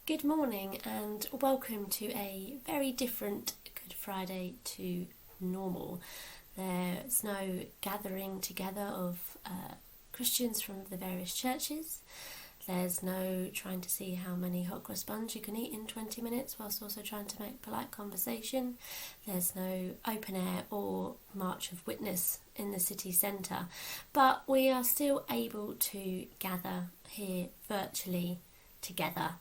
Good morning and welcome to a very different Good Friday to normal. There's no gathering together of Christians from the various churches. There's no trying to see how many hot cross buns you can eat in 20 minutes whilst also trying to make polite conversation. There's no open air or march of witness in the city centre. But we are still able to gather here virtually together.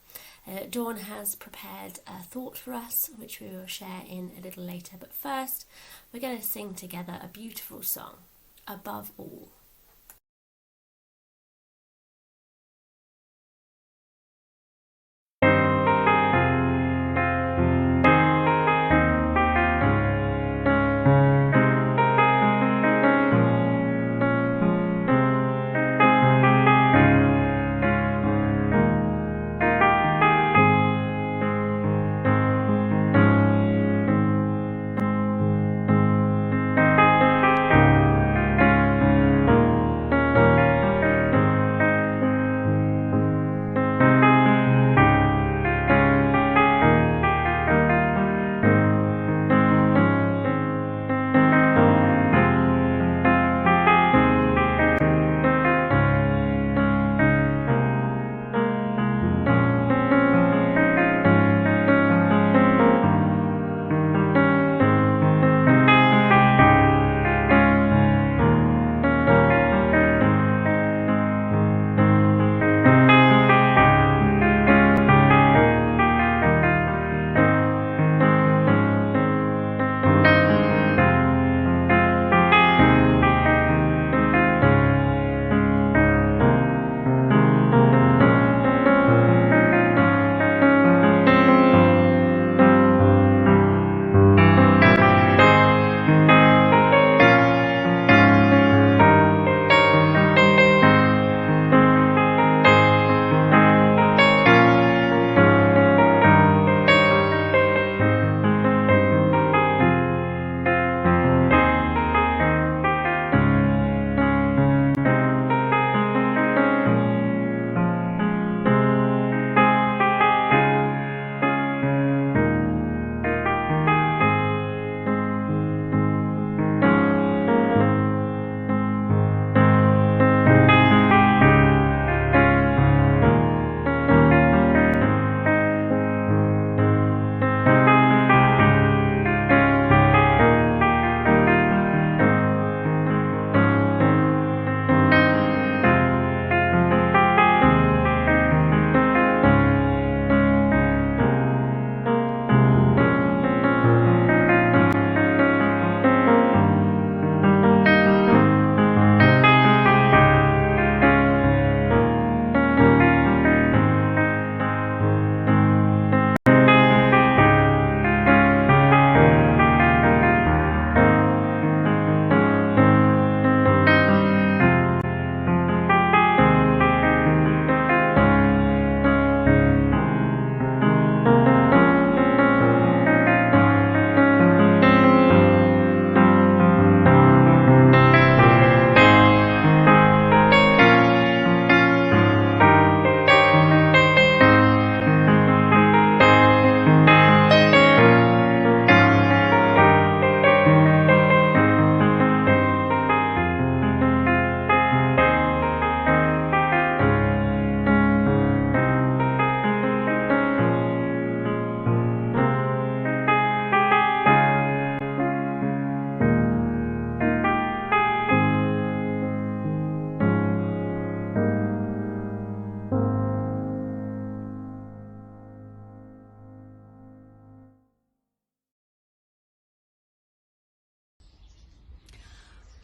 Dawn has prepared a thought for us, which we will share in a little later. But first, we're going to sing together a beautiful song, Above All.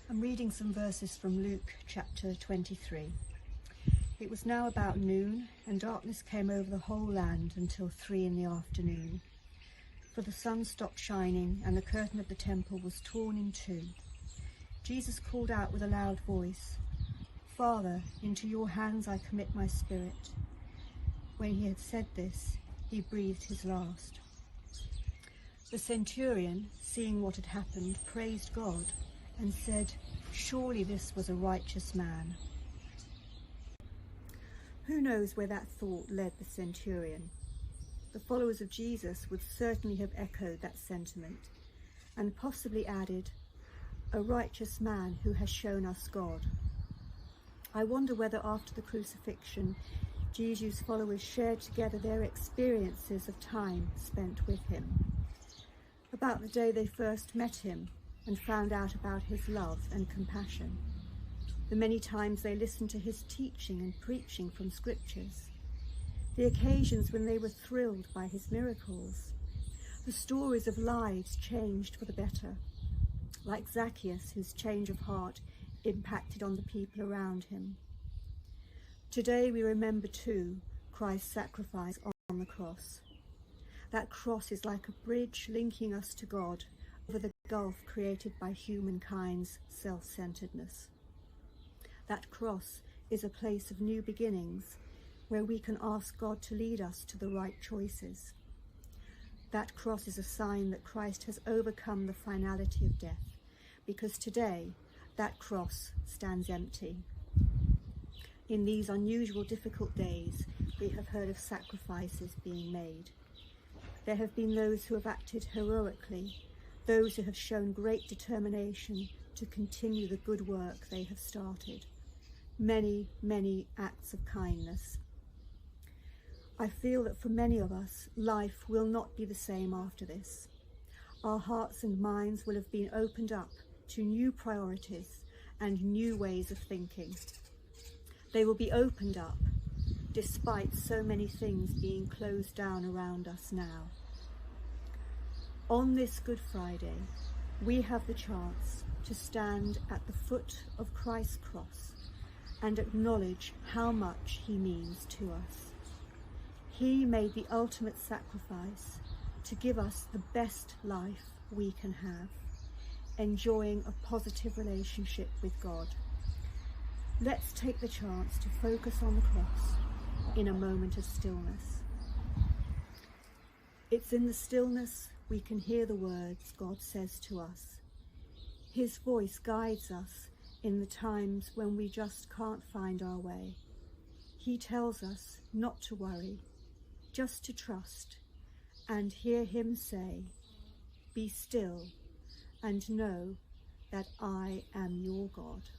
I'm reading some verses from Luke chapter 23. It was now about noon, and darkness came over the whole land until 3 p.m, for the sun stopped shining and the curtain of the temple was torn in two. Jesus called out with a loud voice, "Father, into your hands I commit my spirit." When he had said this, he breathed his last. The centurion, seeing what had happened, praised God and said, "Surely this was a righteous man." Who knows where that thought led the centurion? the followers of Jesus would certainly have echoed that sentiment and possibly added, "A righteous man who has shown us God." I wonder whether after the crucifixion, Jesus' followers shared together their experiences of time spent with him, about the day they first met him and found out about his love and compassion, the many times they listened to his teaching and preaching from scriptures, the occasions when they were thrilled by his miracles, the stories of lives changed for the better, like Zacchaeus, whose change of heart impacted on the people around him. Today we remember too Christ's sacrifice on the cross. That cross is like a bridge linking us to God over the gulf created by humankind's self-centeredness. That cross is a place of new beginnings where we can ask God to lead us to the right choices. That cross is a sign that Christ has overcome the finality of death, because today that cross stands empty. In these unusual, difficult days, we have heard of sacrifices being made. There have been those who have acted heroically, those who have shown great determination to continue the good work they have started. Many, many acts of kindness. I feel that for many of us, life will not be the same after this. Our hearts and minds will have been opened up to new priorities and new ways of thinking. They will be opened up despite so many things being closed down around us now. On this Good Friday, we have the chance to stand at the foot of Christ's cross and acknowledge how much he means to us. He made the ultimate sacrifice to give us the best life we can have, enjoying a positive relationship with God. Let's take the chance to focus on the cross in a moment of stillness. It's in the stillness we can hear the words God says to us. His voice guides us in the times when we just can't find our way. He tells us not to worry, just to trust and hear him say, "Be still and know that I am your God."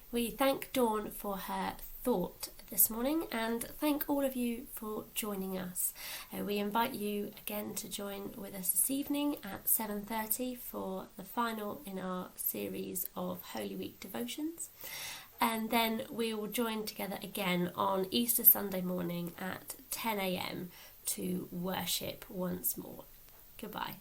We thank Dawn for her thought this morning and thank all of you for joining us. We invite you again to join with us this evening at 7:30 for the final in our series of Holy Week devotions. And then we will join together again on Easter Sunday morning at 10 a.m. to worship once more. Goodbye.